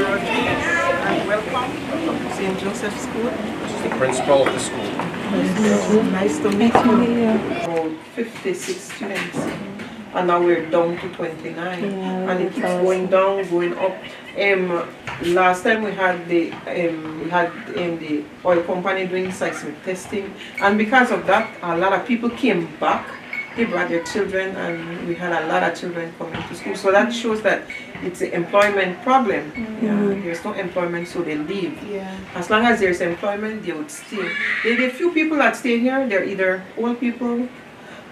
Rodriguez, and welcome to St. Joseph School. She's the principal of the school. Nice to meet you. About 56 students, and now we're down to 29, and it keeps going down, going up. Last time we had the oil company doing seismic testing, and because of that, a lot of people came back. They brought their children, and we had a lot of children coming to school. So that shows that it's an employment problem. Yeah, there's no employment, so they leave. Yeah. As long as there's employment, they would stay. There are few people that stay here. They're either old people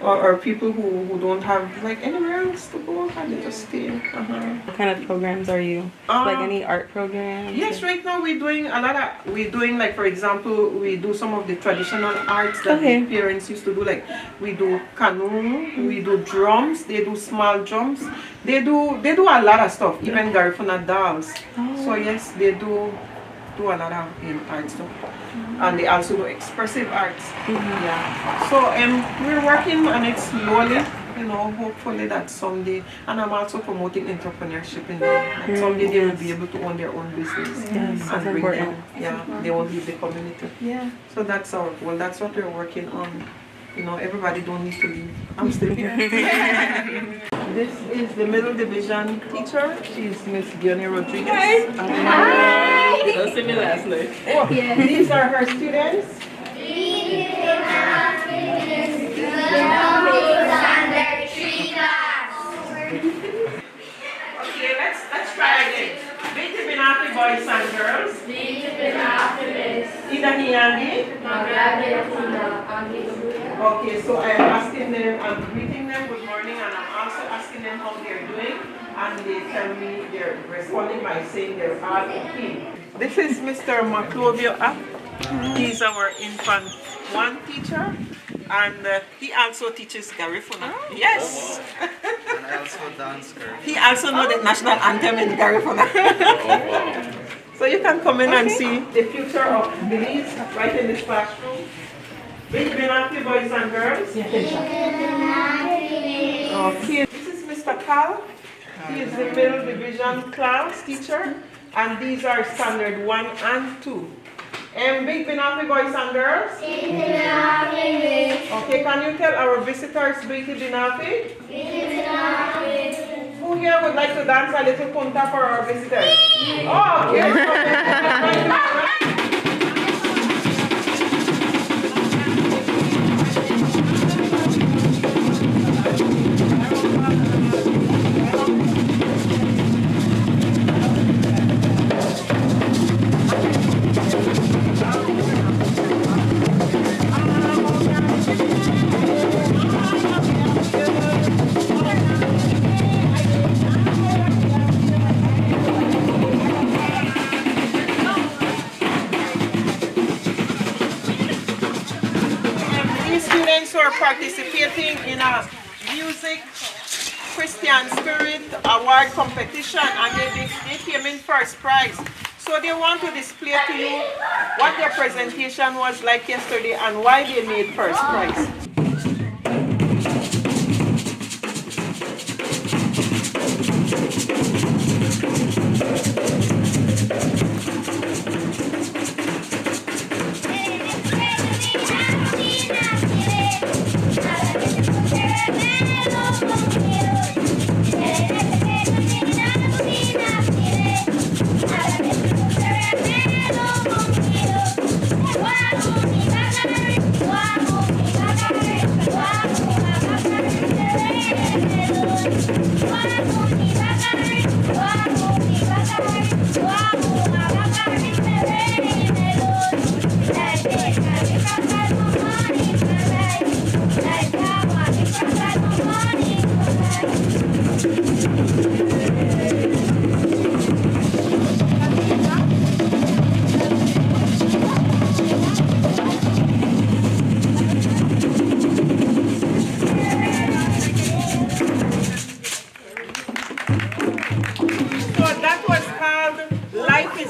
or people who don't have like anywhere else to go, and they just stay. What kind of programs are you? Like any art programs? Yes, right now we're doing like, for example, we do some of the traditional arts that the parents used to do, like we do canoe, we do drums, they do small drums, they do a lot of stuff, even Garifuna dolls. So yes, they do a lot of art stuff. And they also do expressive arts. Yeah. So we're working on it slowly, hopefully that someday, and I'm also promoting entrepreneurship in them. Like someday they will be able to own their own business and bring them. Yeah, they won't leave the community. Yeah. So that's our goal. That's what we're working on. Everybody don't need to leave. I'm still here. This is the middle division teacher. She's Miss Gianni Rodriguez. Hi. You don't see me last night. Oh, yeah. These are her students. Okay, let's try again. Binti Binafi boys and girls. Ida Niyangi. Okay, so I am asking them, I'm greeting them good morning, and I'm also asking them how they're doing, and they tell me they're responding by saying they're all okay. This is Mr. Maclovio App. He's our infant 1 teacher, and he also teaches Garifuna. Yes! And I also dance Garifuna. He also knows the national anthem in Garifuna. Oh, wow. So you can come in and see the future of Belize right in this classroom. Big Benaki boys and girls. Okay. This is Mr. Cal. He is the middle division class teacher. And these are standard 1 and 2. Big Benaki boys and girls. Okay, can you tell our visitors Big Benaki? Who here would like to dance a little punta for our visitors? Oh, yes. Participating in a music Christian Spirit award competition, and they came in first prize. So they want to display to you what their presentation was like yesterday and why they made first prize.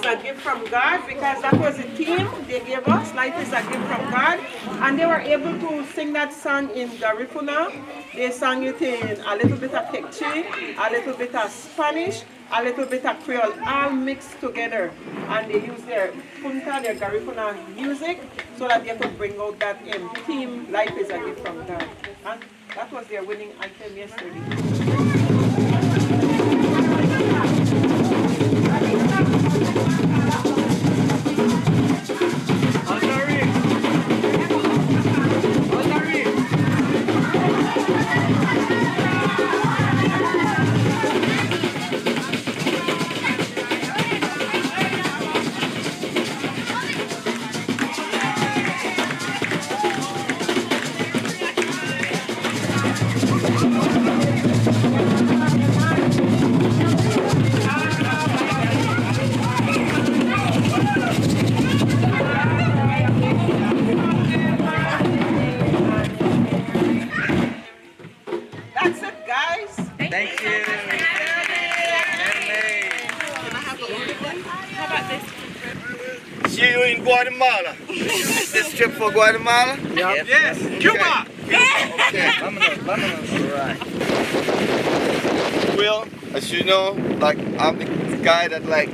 a gift from God, because that was the theme they gave us. Life is a gift from God. And they were able to sing that song in Garifuna. They sang it in a little bit of Quechua, a little bit of Spanish, a little bit of Creole, all mixed together. And they used their punta, their Garifuna music, so that they could bring out that theme, Life is a gift from God. And that was their winning anthem yesterday. That's it, guys. Thank you. See you in Guatemala. Is this trip for Guatemala? Yep. Yes. Cuba. Okay. Vámonos. All right. Well, as you know, like I'm the guy that like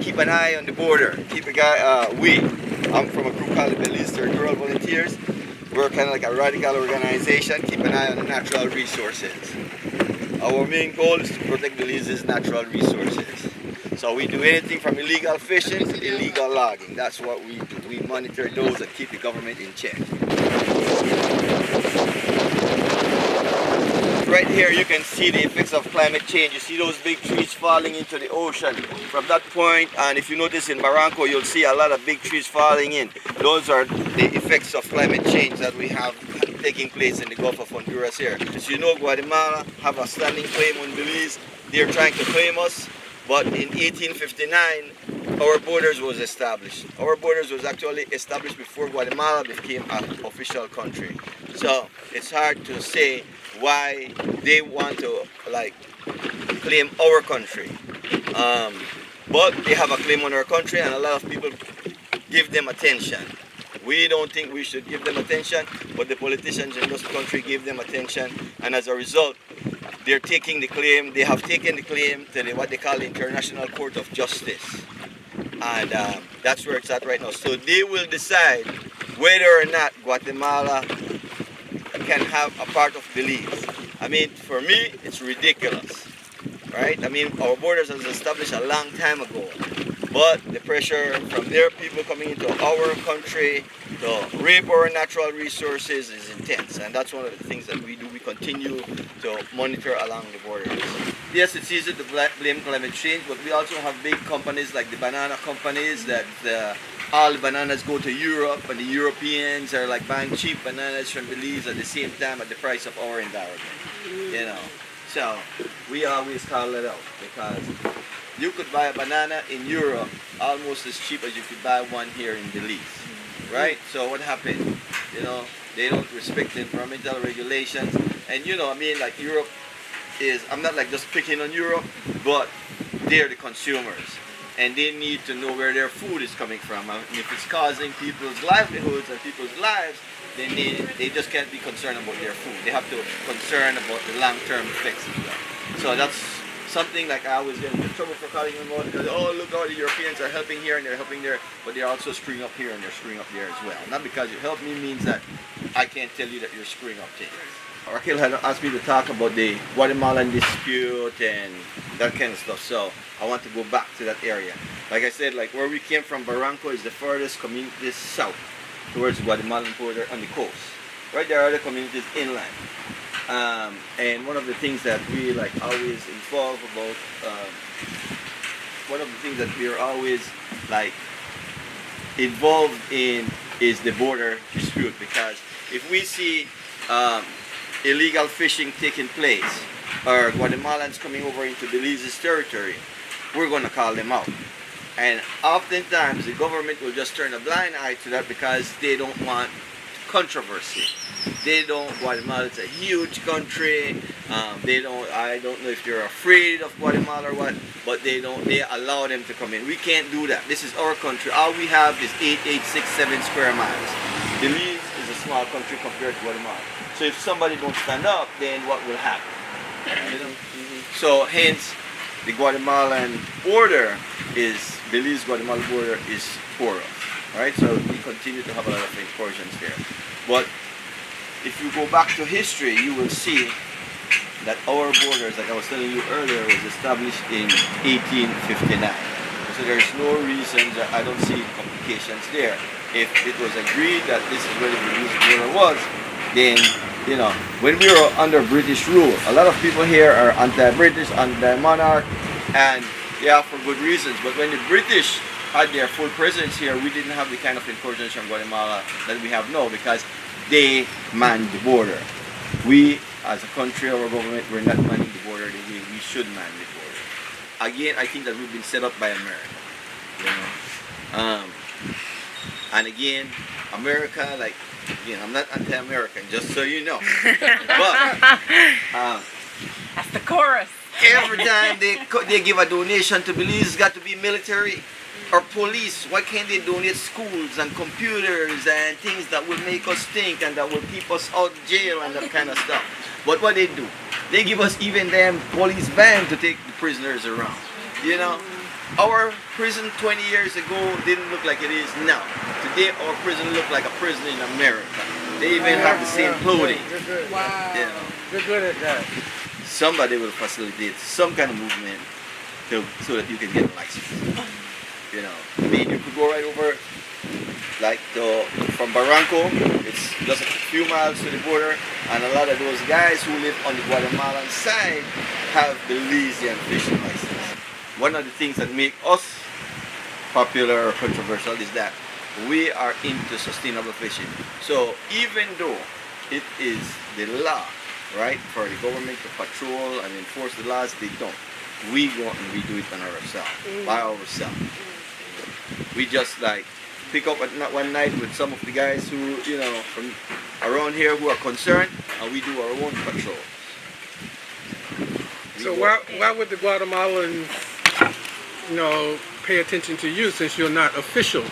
keep an eye on the border. I'm from a group called the Belize Territorial Volunteers. We're kind of like a radical organization. Keep an eye on the natural resources. Our main goal is to protect Belize's natural resources. So we do anything from illegal fishing to illegal logging. That's what we do. We monitor those and keep the government in check. Right here you can see the effects of climate change. You see those big trees falling into the ocean. From that point, and if you notice in Barancco, you'll see a lot of big trees falling in. Those are the effects of climate change that we have taking place in the Gulf of Honduras here. As you know, Guatemala have a standing claim on Belize. They're trying to claim us. But in 1859, our borders was established. Our borders was actually established before Guatemala became an official country. So it's hard to say why they want to like claim our country. But they have a claim on our country, and a lot of people give them attention. We don't think we should give them attention, but the politicians in this country give them attention, and as a result, they have taken the claim to what they call the International Court of Justice. And that's where it's at right now. So they will decide whether or not Guatemala can have a part of Belize. I mean, for me, it's ridiculous, right? I mean, our borders was established a long time ago, but the pressure from their people coming into our country to rape our natural resources is intense, and that's one of the things that we do. We continue to monitor along the borders. Yes, it's easy to blame climate change, but we also have big companies like the banana companies that all the bananas go to Europe, and the Europeans are like buying cheap bananas from Belize at the same time at the price of our environment. You know, so we always call it out, because you could buy a banana in Europe almost as cheap as you could buy one here in Belize, right? So what happened? You know, they don't respect the environmental regulations, and you know, I mean, like Europe is, I'm not like just picking on Europe, but they're the consumers, and they need to know where their food is coming from. And if it's causing people's livelihoods and people's lives, then they just can't be concerned about their food. They have to concern about the long-term effects of that. So that's something like I always get into trouble for calling them out, because oh, look how the Europeans are helping here and they're helping there, but they're also screwing up here and they're screwing up there as well. Not because you help me means that I can't tell you that you're screwing up things. Raquel had asked me to talk about the Guatemalan dispute and that kind of stuff, so I want to go back to that area. Like I said, like where we came from, Barancco is the furthest community south towards the Guatemalan border on the coast. Right there are the communities inland. And one of the things that we like always involved about, one of the things that we are always like involved in is the border dispute, because if we see illegal fishing taking place or Guatemalans coming over into Belize's territory, we're going to call them out. And oftentimes the government will just turn a blind eye to that because they don't want to controversy. They don't. Guatemala is a huge country. I don't know if they're afraid of Guatemala or what, but they don't. They allow them to come in. We can't do that. This is our country. All we have is 8,867 square miles. Belize is a small country compared to Guatemala. So if somebody don't stand up, then what will happen? You know? So hence, the Guatemalan border is Belize-Guatemala border is porous. Right? So we continue to have a lot of incursions there. But if you go back to history, you will see that our borders, like I was telling you earlier, was established in 1859. So there's no reason that I don't see complications there. If it was agreed that this is where the Belize border was, then, you know, when we were under British rule, a lot of people here are anti-British, anti-monarch, and yeah, for good reasons. But when the British had their full presence here, we didn't have the kind of incursions from Guatemala that we have now because they manned the border. We, as a country, our government, we're not manning the border the way we should man the border. Again, I think that we've been set up by America. You know? And again, America, like, again, I'm not anti-American, just so you know. But That's the chorus. every time they give a donation to Belize, it's got to be military or police. Why can't they donate schools and computers and things that will make us think and that will keep us out of jail and that kind of stuff? But what they do, they give us even them police van to take the prisoners around. You know, our prison 20 years ago didn't look like it is now. Today our prison look like a prison in America. They even have the same clothing. Wow. You know, You're good at that. somebody will facilitate some kind of movement so that you can get a license. You know, I mean, you could go right over, like from Barancco, it's just a few miles to the border, and a lot of those guys who live on the Guatemalan side have Belizean fishing license. One of the things that make us popular or controversial is that we are into sustainable fishing. So even though it is the law, right, for the government to patrol and enforce the laws, they don't. We go and we do it on ourselves, by ourselves. We just like pick up at one night with some of the guys who, you know, from around here who are concerned, and we do our own patrol. So why would the Guatemalans, you know, pay attention to you since you're not official?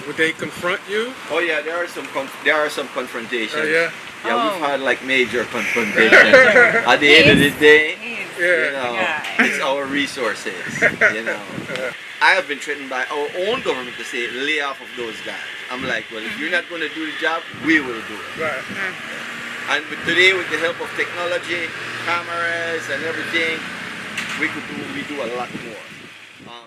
Would they confront you? Oh yeah, there are some confrontations. Oh yeah. Yeah, we've had like major confrontations. At the end of the day, you know, it's our resources. You know, I have been threatened by our own government to say lay off of those guys. I'm like, well, if you're not going to do the job, we will do it. Right. And today, with the help of technology, cameras, and everything, we do a lot more.